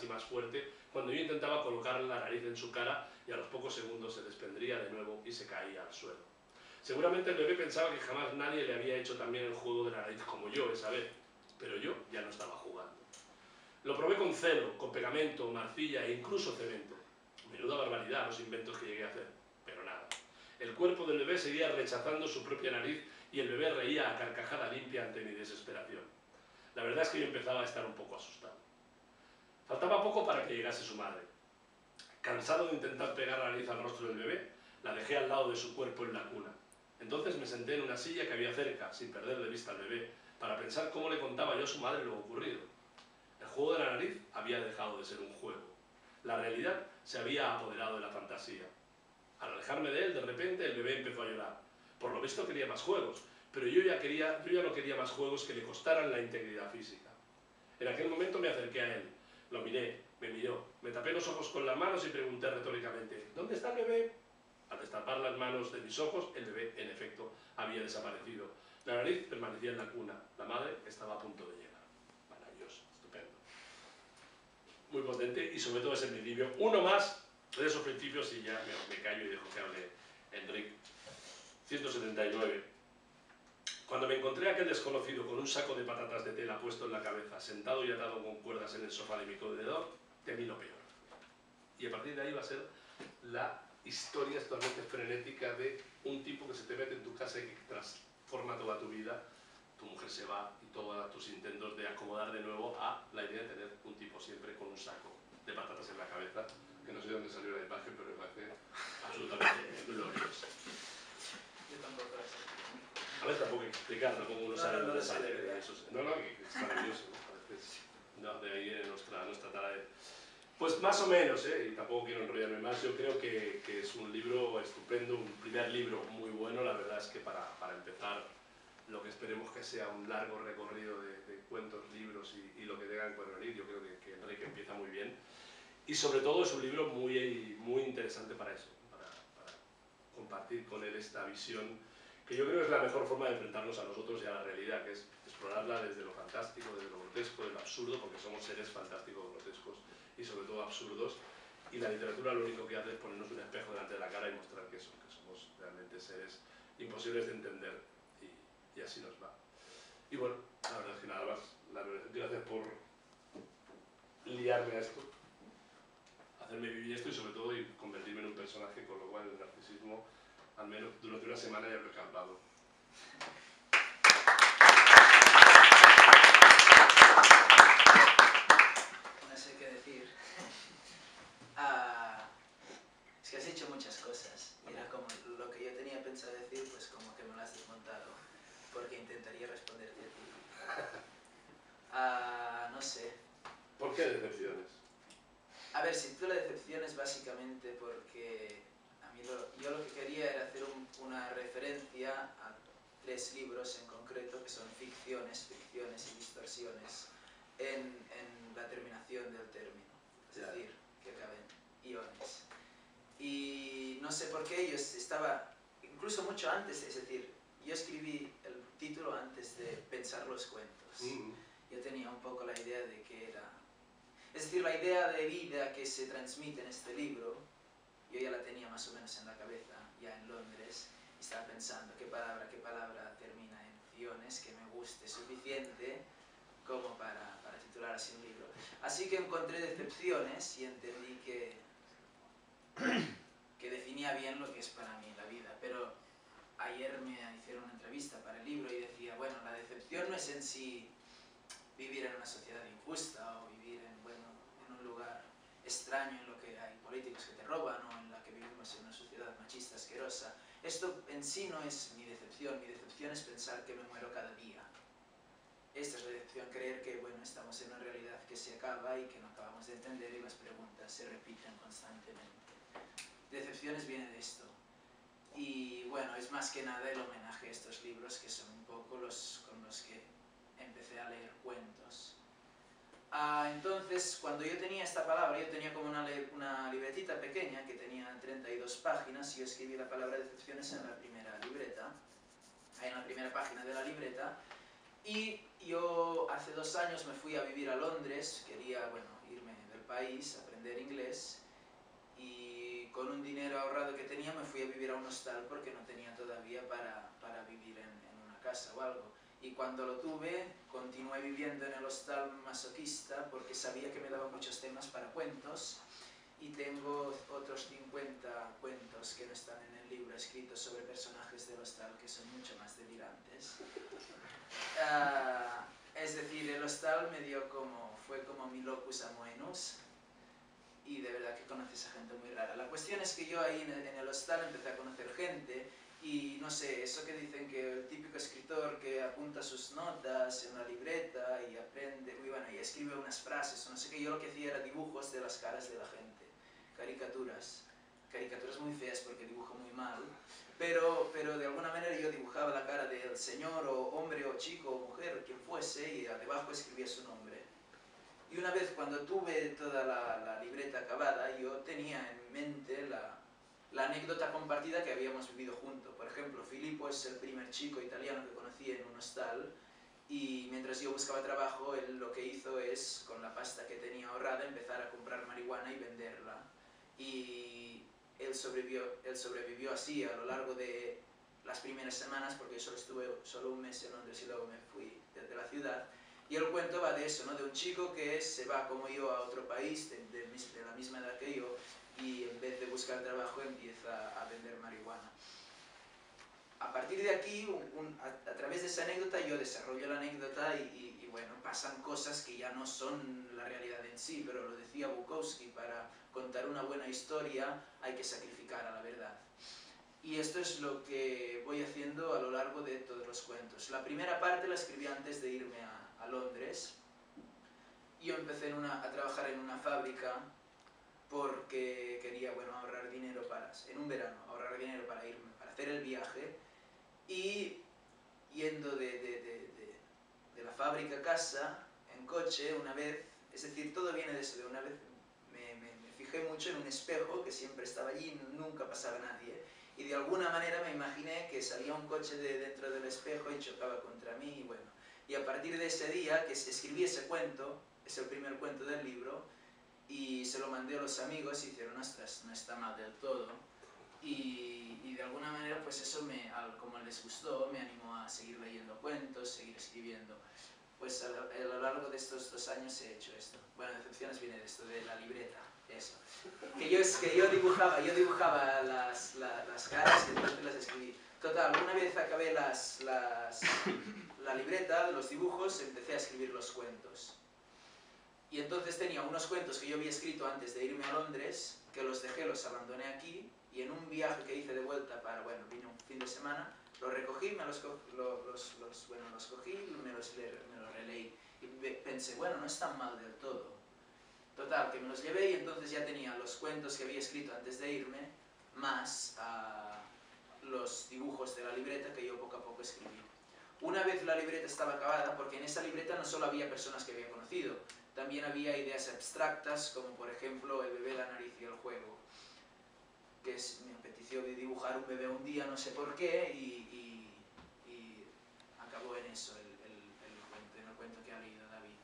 más fuerte cuando yo intentaba colocarle la nariz en su cara y a los pocos segundos se desprendría de nuevo y se caía al suelo. Seguramente el bebé pensaba que jamás nadie le había hecho también el juego de la nariz como yo esa vez, pero yo ya no estaba jugando. Lo probé con celo, con pegamento, marcilla e incluso cemento. Menuda barbaridad los inventos que llegué a hacer, pero nada. El cuerpo del bebé seguía rechazando su propia nariz y el bebé reía a carcajada limpia ante mi desesperación. La verdad es que yo empezaba a estar un poco asustado. Faltaba poco para que llegase su madre. Cansado de intentar pegar la nariz al rostro del bebé, la dejé al lado de su cuerpo en la cuna. Entonces me senté en una silla que había cerca, sin perder de vista al bebé, para pensar cómo le contaba yo a su madre lo ocurrido. El juego de la nariz había dejado de ser un juego. La realidad se había apoderado de la fantasía. Al alejarme de él, de repente, el bebé empezó a llorar. Por lo visto quería más juegos, pero yo ya no quería más juegos que le costaran la integridad física. En aquel momento me acerqué a él. Lo miré, me miró, me tapé los ojos con las manos y pregunté retóricamente: ¿dónde está el bebé? Al destapar las manos de mis ojos, el bebé, en efecto, había desaparecido. La nariz permanecía en la cuna. La madre estaba a punto de llegar. Maravilloso, estupendo. Muy potente y sobre todo ese principio. Uno más de esos principios y ya me callo y dejo que hable Enrique. 179. Cuando me encontré a aquel desconocido con un saco de patatas de tela puesto en la cabeza, sentado y atado con cuerdas en el sofá de mi comedor, temí lo peor. Y a partir de ahí va a ser la historia totalmente frenética de un tipo que se te mete en tu casa y que transforma toda tu vida. Tu mujer se va y todos tus intentos de acomodar de nuevo a la idea de tener un tipo siempre con un saco de patatas en la cabeza, que no sé de dónde salió la imagen, pero me parece absolutamente gloriosa. Yo tampoco lo sé. A ver, tampoco hay que explicar, tampoco uno sabe no dónde lo sé, sale de verdad. eso. No, que es maravilloso, ¿no? A veces, no, de ahí viene nuestra tara de... Pues más o menos, y tampoco quiero enrollarme más, yo creo que es un libro estupendo, un primer libro muy bueno. La verdad es que para empezar, lo que esperemos que sea un largo recorrido de cuentos, libros y lo que tengan que venir, yo creo que Enrique empieza muy bien. Y sobre todo es un libro muy interesante para eso, para compartir con él esta visión, que yo creo que es la mejor forma de enfrentarnos a nosotros y a la realidad, que es explorarla desde lo fantástico, desde lo grotesco, desde lo absurdo, porque somos seres fantásticos, grotescos y sobre todo absurdos, y la literatura lo único que hace es ponernos un espejo delante de la cara y mostrar que somos realmente seres imposibles de entender, y así nos va. Y bueno, la verdad es que nada más. Gracias por liarme a esto, hacerme vivir esto y sobre todo y convertirme en un personaje, con lo cual el narcisismo, al menos durante una semana, ya lo he calmado. No sé qué decir. Es que has dicho muchas cosas. Y era como lo que yo tenía pensado decir, pues como que me lo has desmontado. Porque intentaría responderte a ti. No sé. ¿Por qué decepciones? A ver, si tú la decepciones básicamente porque a mí yo lo que quería era hacer una referencia 3 libros en concreto que son ficciones y distorsiones en la terminación del término, es decir, que acaben iones. Y no sé por qué yo estaba, incluso mucho antes, es decir, yo escribí el título antes de pensar los cuentos. Yo tenía un poco la idea de que era... Es decir, la idea de vida que se transmite en este libro, yo ya la tenía más o menos en la cabeza, ya en Londres, y estaba pensando qué palabra termina en iones que me guste suficiente como para titular así un libro. Así que encontré decepciones y entendí que definía bien lo que es para mí la vida, pero ayer me hicieron una entrevista para el libro y decía, bueno, la decepción no es en sí vivir en una sociedad injusta o vivir en un lugar extraño en lo que hay políticos que te roban o en la que vivimos en una sociedad machista asquerosa. Esto en sí no es mi decepción es pensar que me muero cada día. Esta es la decepción, creer que bueno, estamos en una realidad que se acaba y que no acabamos de entender y las preguntas se repiten constantemente. Decepciones viene de esto. Y bueno, es más que nada el homenaje a estos libros que son un poco los con los que empecé a leer cuentos. Entonces, cuando yo tenía esta palabra, yo tenía como una libretita pequeña que tenía 32 páginas y yo escribí la palabra decepciones en la primera libreta, en la primera página de la libreta. Y yo hace 2 años me fui a vivir a Londres, quería bueno, irme del país, aprender inglés, y con un dinero ahorrado que tenía me fui a vivir a un hostal porque no tenía todavía para vivir en una casa o algo. Y cuando lo tuve, continué viviendo en el hostal masoquista porque sabía que me daba muchos temas para cuentos, y tengo otros 50 cuentos que no están en el libro escritos sobre personajes del hostal que son mucho más delirantes. Es decir, el hostal fue como mi locus amoenus, y de verdad que conoces a gente muy rara. La cuestión es que yo ahí en el hostal empecé a conocer gente, y no sé, eso que dicen que el típico escritor que apunta sus notas en la libreta y aprende, y escribe unas frases, o no sé qué, yo lo que hacía era dibujos de las caras de la gente, caricaturas muy feas porque dibujo muy mal, pero de alguna manera yo dibujaba la cara del señor, o hombre, o chico, o mujer, quien fuese, y debajo escribía su nombre. Y una vez cuando tuve toda la libreta acabada, yo tenía en mente la anécdota compartida que habíamos vivido juntos. Por ejemplo, Filippo es el primer chico italiano que conocí en un hostal, y mientras yo buscaba trabajo, él lo que hizo es, con la pasta que tenía ahorrada, empezar a comprar marihuana y venderla. Y él sobrevivió así a lo largo de las primeras semanas, porque yo solo estuve un mes en Londres y luego me fui desde la ciudad. Y el cuento va de eso, ¿no? De un chico que se va como yo a otro país de la misma edad que yo, y en vez de buscar trabajo empieza a vender marihuana. A partir de aquí, a través de esa anécdota, yo desarrollo la anécdota y bueno, pasan cosas que ya no son la realidad en sí, pero lo decía Bukowski, para contar una buena historia hay que sacrificar a la verdad. Y esto es lo que voy haciendo a lo largo de todos los cuentos. La primera parte la escribí antes de irme a Londres. Yo empecé a trabajar en una fábrica porque quería ahorrar dinero en un verano, ahorrar dinero para irme, para hacer el viaje, y yendo de la fábrica a casa en coche una vez, es decir, todo viene de eso, de una vez me fijé mucho en un espejo que siempre estaba allí y nunca pasaba nadie, y de alguna manera me imaginé que salía un coche de dentro del espejo y chocaba contra mí, y bueno, y a partir de ese día que escribí ese cuento, es el primer cuento del libro, y se lo mandé a los amigos y hicieron, ostras, no está mal del todo. Y de alguna manera, pues eso, como les gustó, me animó a seguir leyendo cuentos, seguir escribiendo. Pues a lo largo de estos 2 años he hecho esto. Bueno, Decepciones viene de esto, de la libreta, eso. Que yo dibujaba las caras y entonces las escribí. Total, una vez acabé la libreta, los dibujos, empecé a escribir los cuentos. Y entonces tenía unos cuentos que yo había escrito antes de irme a Londres, que los dejé, los abandoné aquí, y en un viaje que hice de vuelta vine un fin de semana, los recogí, me los cogí, me los releí, y pensé, bueno, no es tan mal del todo. Total, que me los llevé, y entonces ya tenía los cuentos que había escrito antes de irme, más los dibujos de la libreta que yo poco a poco escribí. Una vez la libreta estaba acabada, porque en esa libreta no solo había personas que había conocido, también había ideas abstractas, como por ejemplo el bebé, la nariz y el juego, que me apeteció dibujar un bebé un día, no sé por qué, y acabó en eso en el cuento que ha leído David.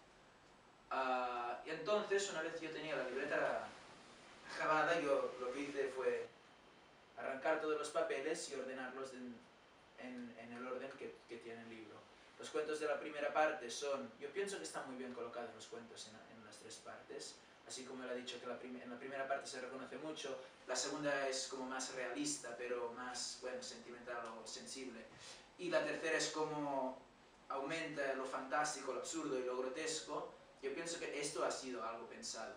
Y entonces, una vez yo tenía la libreta acabada, yo lo que hice fue arrancar todos los papeles y ordenarlos en el orden que tiene el libro. Los cuentos de la primera parte son, yo pienso que están muy bien colocados los cuentos en las tres partes, así como él ha dicho que en la primera parte se reconoce mucho, la segunda es como más realista, pero más, bueno, sentimental o sensible, y la tercera es como aumenta lo fantástico, lo absurdo y lo grotesco. Yo pienso que esto ha sido algo pensado.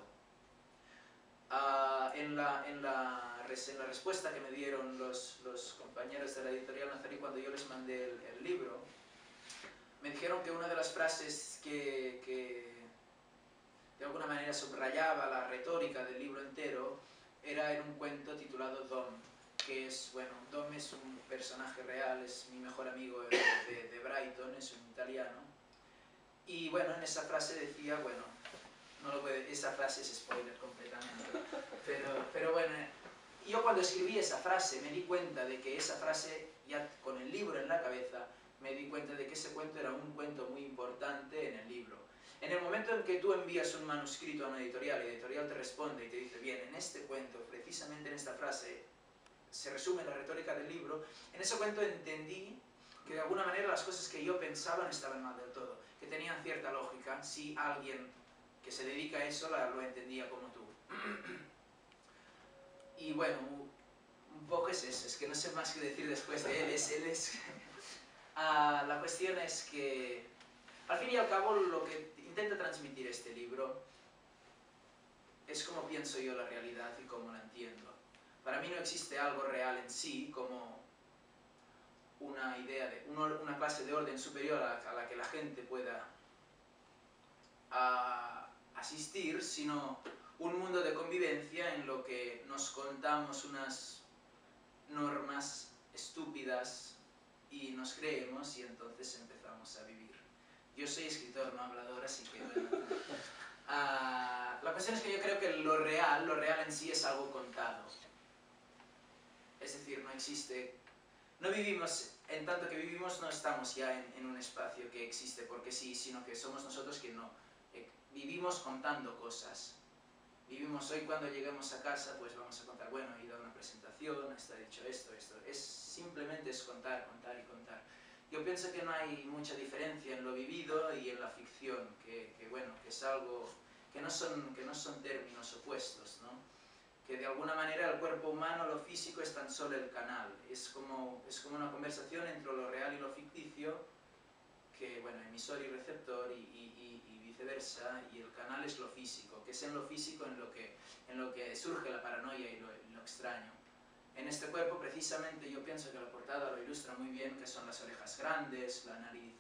En la respuesta que me dieron los compañeros de la editorial Nazarí cuando yo les mandé el libro, me dijeron que una de las frases que de alguna manera subrayaba la retórica del libro entero era en un cuento titulado Dom, que es, bueno, Dom es un personaje real, es mi mejor amigo de Brighton, es un italiano, y bueno, en esa frase decía, bueno, no lo puede, esa frase es spoiler completamente, pero bueno, yo cuando escribí esa frase me di cuenta de que esa frase, ya con el libro en la cabeza, me di cuenta de que ese cuento era un cuento muy importante en el libro. En el momento en que tú envías un manuscrito a una editorial y la editorial te responde y te dice, bien, en este cuento, precisamente en esta frase, se resume la retórica del libro, en ese cuento entendí que de alguna manera las cosas que yo pensaba no estaban mal del todo, que tenían cierta lógica si alguien que se dedica a eso lo entendía como tú. Y bueno, un poco es eso, es que no sé más que decir después de él. La cuestión es que, al fin y al cabo, lo que intenta transmitir este libro es cómo pienso yo la realidad y cómo la entiendo. Para mí no existe algo real en sí como una idea de una clase de orden superior a la que la gente pueda asistir, sino un mundo de convivencia en lo que nos contamos unas normas estúpidas y nos creemos y entonces empezamos a vivir. Yo soy escritor, no hablador, así que bueno. La cuestión es que yo creo que lo real en sí es algo contado. Es decir, no existe, no vivimos, en tanto que vivimos no estamos ya en un espacio que existe porque sí, sino que somos nosotros que no. Vivimos contando cosas. Vivimos hoy cuando lleguemos a casa, pues vamos a contar, bueno, he ido a una presentación, está dicho esto. Simplemente es contar, contar y contar. Yo pienso que no hay mucha diferencia en lo vivido y en la ficción, que bueno, que es algo, que no son términos opuestos, ¿no? Que de alguna manera el cuerpo humano, lo físico, es tan solo el canal. Es como una conversación entre lo real y lo ficticio, que bueno, emisor y receptor y viceversa, y el canal es lo físico, que es en lo físico en lo que surge la paranoia y lo extraño. En este cuerpo, precisamente, yo pienso que la portada lo ilustra muy bien, que son las orejas grandes, la nariz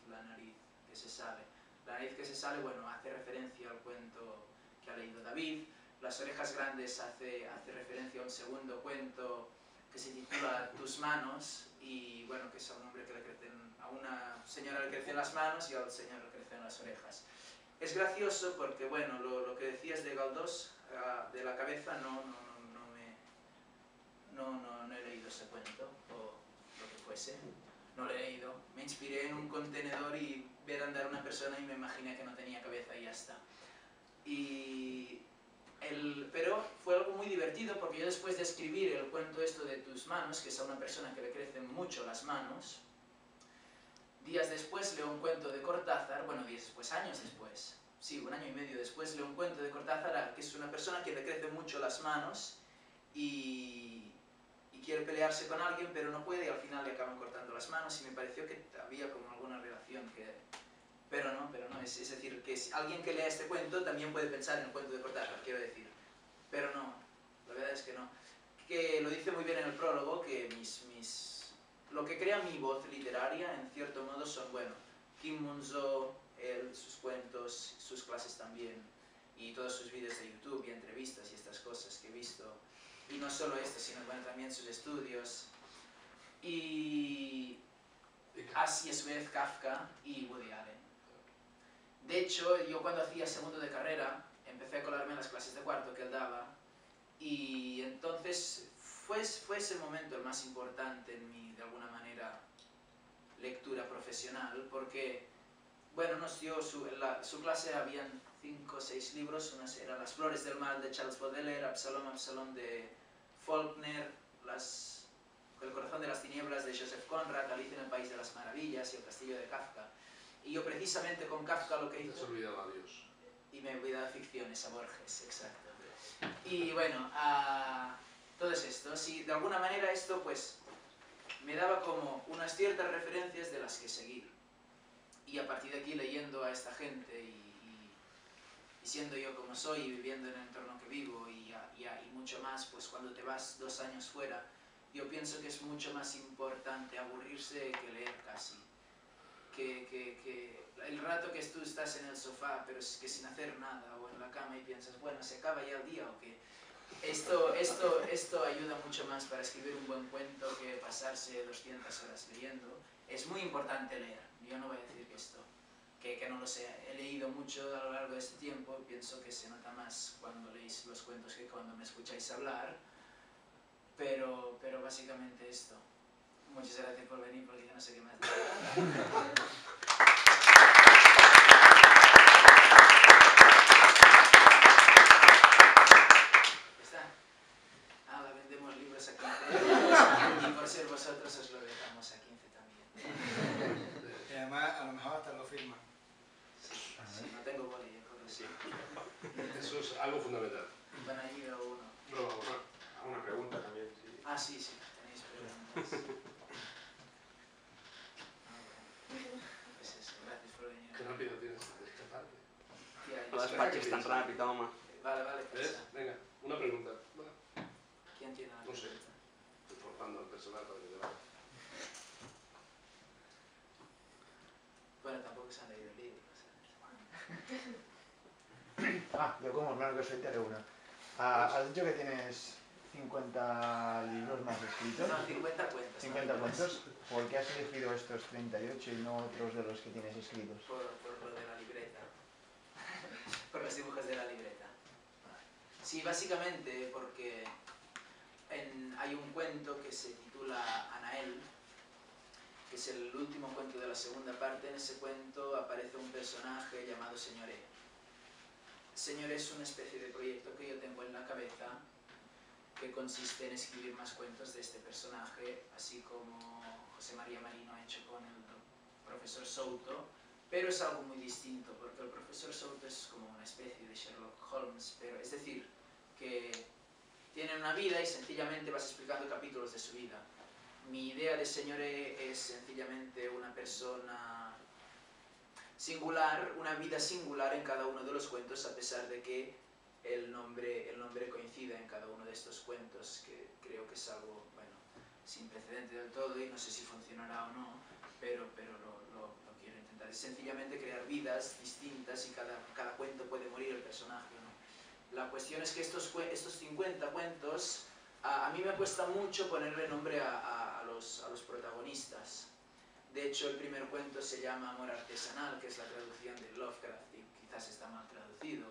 que se sale. La nariz que se sale, bueno, hace referencia al cuento que ha leído David. Las orejas grandes hace referencia a un segundo cuento que se titula Tus manos, y bueno, que es a un hombre que le crecen, a una señora le crecen las manos y al señor le crecen las orejas. Es gracioso porque, bueno, lo que decías de Galdós, de la cabeza, no he leído ese cuento, o lo que fuese, no lo he leído. Me inspiré en un contenedor y ver andar una persona y me imaginé que no tenía cabeza y ya está. Pero fue algo muy divertido porque yo, después de escribir el cuento esto de Tus manos, que es a una persona que le crecen mucho las manos, días después leo un cuento de Cortázar, bueno, días después, años después, sí, un año y medio después leo un cuento de Cortázar que es una persona que le crecen mucho las manos y quiere pelearse con alguien, pero no puede y al final le acaban cortando las manos, y me pareció que había como alguna relación pero no, es decir, que alguien que lea este cuento también puede pensar en el cuento de Cortázar, quiero decir, pero no, la verdad es que no. Que lo dice muy bien en el prólogo, que lo que crea mi voz literaria, en cierto modo, son, bueno, Kim Munzo, él, sus cuentos, sus clases también, y todos sus vídeos de YouTube y entrevistas y estas cosas que he visto, y no solo esto, sino bueno, también sus estudios. y así a su vez Kafka y Woody Allen. De hecho, yo cuando hacía segundo de carrera, empecé a colarme en las clases de cuarto que él daba, y entonces fue ese momento el más importante en mi, de alguna manera, lectura profesional, porque, bueno, nos dio su clase, habían 5 o 6 libros, unas eran Las flores del mal de Charles Baudelaire, Absalom de Faulkner, El corazón de las tinieblas de Joseph Conrad, Alicia en el país de las maravillas y El castillo de Kafka. Y yo precisamente con Kafka lo que hice... Te has olvidado a Dios. Y me he olvidado ficciones, a Borges, exacto. Y bueno, todos estos, y de alguna manera esto pues me daba como unas ciertas referencias de las que seguir. Y a partir de aquí leyendo a esta gente y siendo yo como soy y viviendo en el entorno que vivo y mucho más, pues cuando te vas 2 años fuera, yo pienso que es mucho más importante aburrirse que leer casi. Que el rato que tú estás en el sofá, pero es que sin hacer nada, o en la cama y piensas, bueno, ¿se acaba ya el día o qué? Esto ayuda mucho más para escribir un buen cuento que pasarse 200 horas leyendo. Es muy importante leer, yo no voy a decir que no lo sé, he leído mucho a lo largo de este tiempo, pienso que se nota más cuando leéis los cuentos que cuando me escucháis hablar, pero básicamente esto. Muchas gracias por venir porque yo no sé qué más decir. Vendemos libros a 15 euros y por ser vosotros os lo dejamos a 15 también. Y además a lo mejor hasta lo firman. Sí, no tengo boli, por eso. Eso es algo fundamental. Van allí o uno. No, una pregunta también. Sí. Ah, sí, tenéis preguntas. Pues eso, gracias por venir. Qué rápido tienes que escaparte. No despaches tan rápido, toma. Vale, ¿Ves? Venga, una pregunta. ¿Quién tiene la No sé. pregunta? Estoy forzando al personal para que te vaya. Bueno, tampoco se han leído el libro, Ah, yo como hermano que soy te haré una. Has dicho que tienes 50 libros más escritos. No, 50 cuentos. 50 cuentos. ¿Por qué has elegido estos 38 y no otros de los que tienes escritos? Por lo de la libreta. Por los dibujos de la libreta. Sí, básicamente porque hay un cuento que se titula Anael, que es el último cuento de la segunda parte. En ese cuento aparece un personaje llamado Señoré. Señoré es una especie de proyecto que yo tengo en la cabeza que consiste en escribir más cuentos de este personaje, así como José María Marino ha hecho con el profesor Souto, pero es algo muy distinto, porque el profesor Souto es como una especie de Sherlock Holmes, pero es decir, que tiene una vida y sencillamente vas explicando capítulos de su vida. Mi idea de Señoré es sencillamente una persona singular, una vida singular en cada uno de los cuentos, a pesar de que el nombre coincida en cada uno de estos cuentos, que creo que es algo, bueno, sin precedente del todo y no sé si funcionará o no, pero lo quiero intentar. Es sencillamente crear vidas distintas y cada cuento puede morir el personaje, ¿no? La cuestión es que estos 50 cuentos, a mí me cuesta mucho ponerle nombre a los protagonistas. De hecho, el primer cuento se llama Amor artesanal, que es la traducción de Lovecraft, y quizás está mal traducido.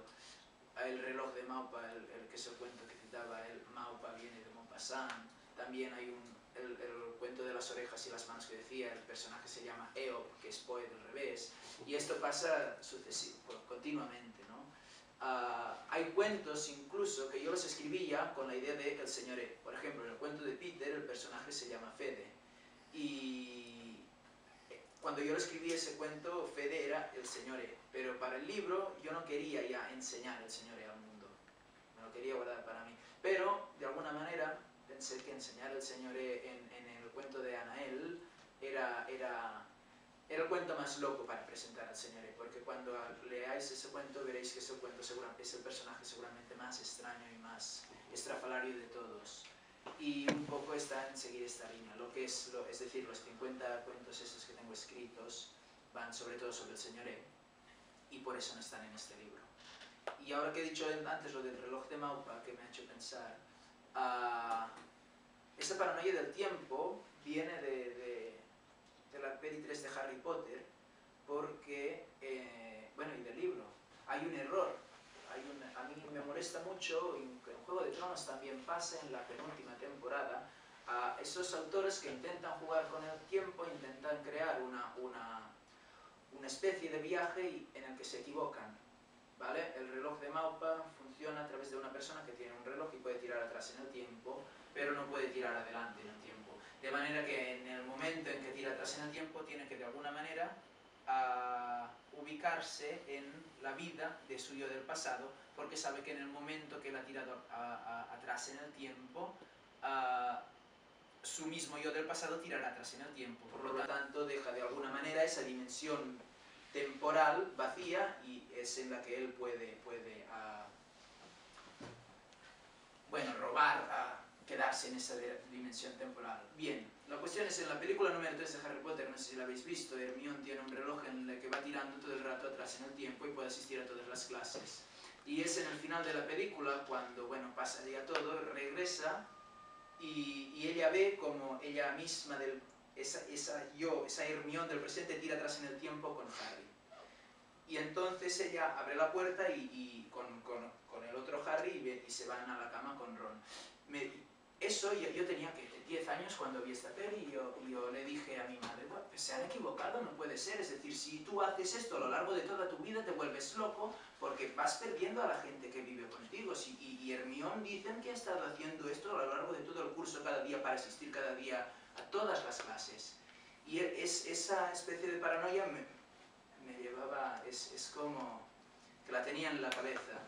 El reloj de Maupa, el que es el cuento que citaba él, Maupa viene de Maupassant. También hay el cuento de las orejas y las manos que decía, el personaje se llama Eop, que es Poe del revés. Y esto pasa continuamente, ¿no? Hay cuentos incluso que yo los escribía con la idea de el señoré. Por ejemplo, en el cuento de Peter el personaje se llama Fede. Y cuando yo lo escribí ese cuento, Fede era el señoré. Pero para el libro yo no quería ya enseñar el señoré al mundo. Me lo quería guardar para mí. Pero, de alguna manera, pensé que enseñar el señoré en el cuento de Anael era el cuento más loco para presentar al señoré, porque cuando leáis ese cuento veréis que ese cuento es el personaje seguramente más extraño y más estrafalario de todos. Y un poco está en seguir esta línea, es decir, los 50 cuentos esos que tengo escritos van sobre todo sobre el señoré, y por eso no están en este libro. Y ahora que he dicho antes lo del reloj de Maupa, que me ha hecho pensar, esa paranoia del tiempo viene de la peli 3 de Harry Potter, porque, bueno, y del libro, hay un error. A mí me molesta mucho, y en Juego de Tronos también pasa en la penúltima temporada, a esos autores que intentan jugar con el tiempo, intentan crear una especie de viaje en el que se equivocan, ¿vale? El reloj de Maupa funciona a través de una persona que tiene un reloj y puede tirar atrás en el tiempo, pero no puede tirar adelante en el tiempo. De manera que en el momento en que tira atrás en el tiempo, tiene que de alguna manera ubicarse en la vida de su yo del pasado, porque sabe que en el momento que él ha tirado atrás en el tiempo, su mismo yo del pasado tirará atrás en el tiempo. Por lo tanto, deja de alguna manera esa dimensión temporal vacía y es en la que él puede bueno, robar, quedarse en esa dimensión temporal. Bien, la cuestión es, en la película número 3 de Harry Potter, no sé si la habéis visto, Hermione tiene un reloj en el que va tirando todo el rato atrás en el tiempo y puede asistir a todas las clases. Y es en el final de la película, cuando, bueno, pasa ya todo, regresa y ella ve como ella misma, esa Hermione del presente, tira atrás en el tiempo con Harry. Y entonces ella abre la puerta y con el otro Harry y se van a la cama con Ron. Eso yo tenía que 10 años cuando vi esta peli y yo le dije a mi madre, bueno, pues se han equivocado, no puede ser. Es decir, si tú haces esto a lo largo de toda tu vida te vuelves loco porque vas perdiendo a la gente que vive contigo. Y Hermione dicen que ha estado haciendo esto a lo largo de todo el curso, cada día, para asistir cada día a todas las clases. Y esa especie de paranoia me llevaba, es como que la tenía en la cabeza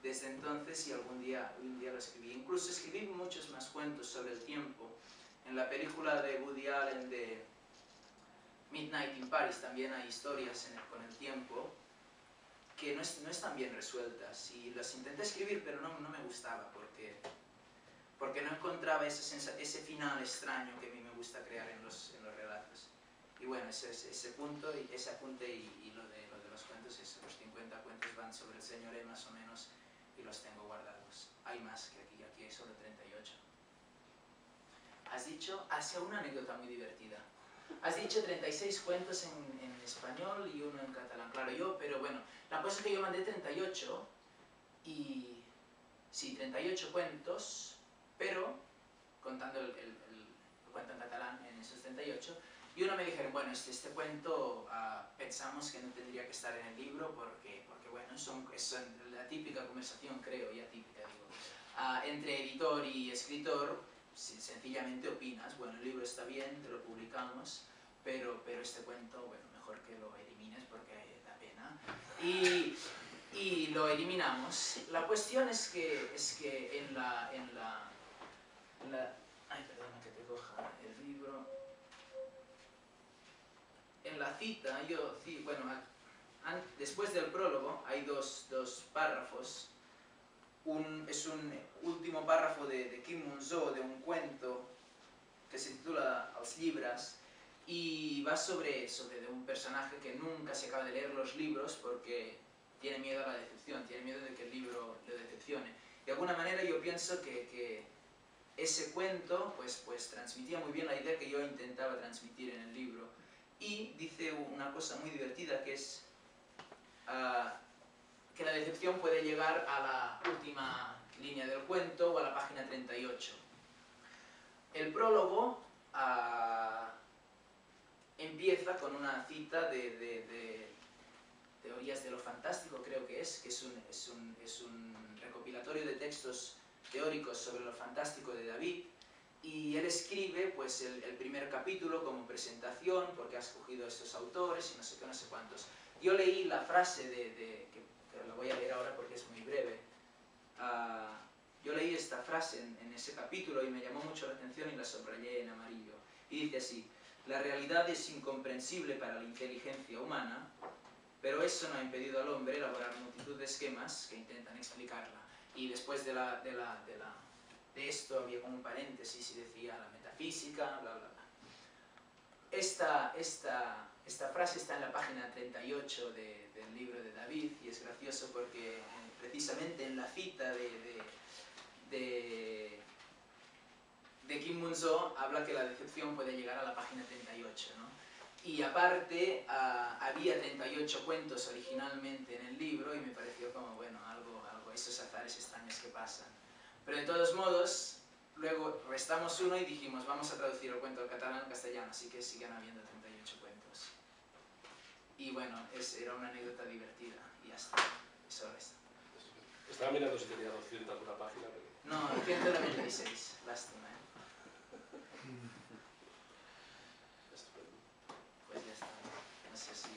desde entonces, y un día lo escribí. Incluso escribí muchos más cuentos sobre el tiempo. En la película de Woody Allen de Midnight in Paris también hay historias con el tiempo que no están bien resueltas, y las intenté escribir pero no me gustaba porque no encontraba ese final extraño que a mí me gusta crear en los relatos. Y bueno, ese punto, y ese apunte y lo de los cuentos, los 50 cuentos van sobre el señor E más o menos, y los tengo guardados. Hay más que aquí hay solo 38. Has dicho, hace una anécdota muy divertida. Has dicho 36 cuentos en español y uno en catalán. Claro, pero bueno, la cosa es que yo mandé 38 y... sí, 38 cuentos, pero contando el cuento en catalán en esos 38, y uno me dijeron, bueno, este cuento pensamos que no tendría que estar en el libro porque bueno, son la típica conversación, creo, y atípica, digo, entre editor y escritor. Sencillamente opinas, bueno, el libro está bien, te lo publicamos, pero este cuento, bueno, mejor que lo elimines porque da pena. Y lo eliminamos. La cuestión es que en la ay, perdona que te coja el libro. En la cita, bueno, después del prólogo hay dos párrafos. Es un último párrafo de Kim Mun-so, de un cuento que se titula Els llibres, y va sobre de un personaje que nunca se acaba de leer los libros porque tiene miedo a la decepción, tiene miedo de que el libro le decepcione. De alguna manera yo pienso que ese cuento pues transmitía muy bien la idea que yo intentaba transmitir en el libro. Y dice una cosa muy divertida, que es que la decepción puede llegar a la última línea del cuento o a la página 38. El prólogo empieza con una cita de Teorías de lo Fantástico, creo que es un recopilatorio de textos teóricos sobre lo fantástico de David, y él escribe pues el primer capítulo como presentación porque ha escogido estos autores y no sé qué, no sé cuántos. Yo leí la frase que la voy a leer ahora porque es muy breve. Yo leí esta frase en ese capítulo y me llamó mucho la atención y la subrayé en amarillo. Y dice así: la realidad es incomprensible para la inteligencia humana, pero eso no ha impedido al hombre elaborar multitud de esquemas que intentan explicarla. Y después de esto había como un paréntesis y decía la metafísica, bla, bla, bla. Esta frase está en la página 38 del libro de David, y es gracioso porque precisamente en la cita de Kim Mun Alonso habla que la decepción puede llegar a la página 38, ¿no? Y aparte, había 38 cuentos originalmente en el libro y me pareció como, bueno, algo esos azares extraños que pasan. Pero de todos modos, luego restamos uno y dijimos, vamos a traducir el cuento del catalán al castellano, así que siguen habiendo 38 cuentos. Y bueno, era una anécdota divertida y ya está, eso resta. Estaba mirando si tenía 200 alguna página, pero... No, 196, lástima, ¿eh? Estupendo. Pues ya está, no sé si...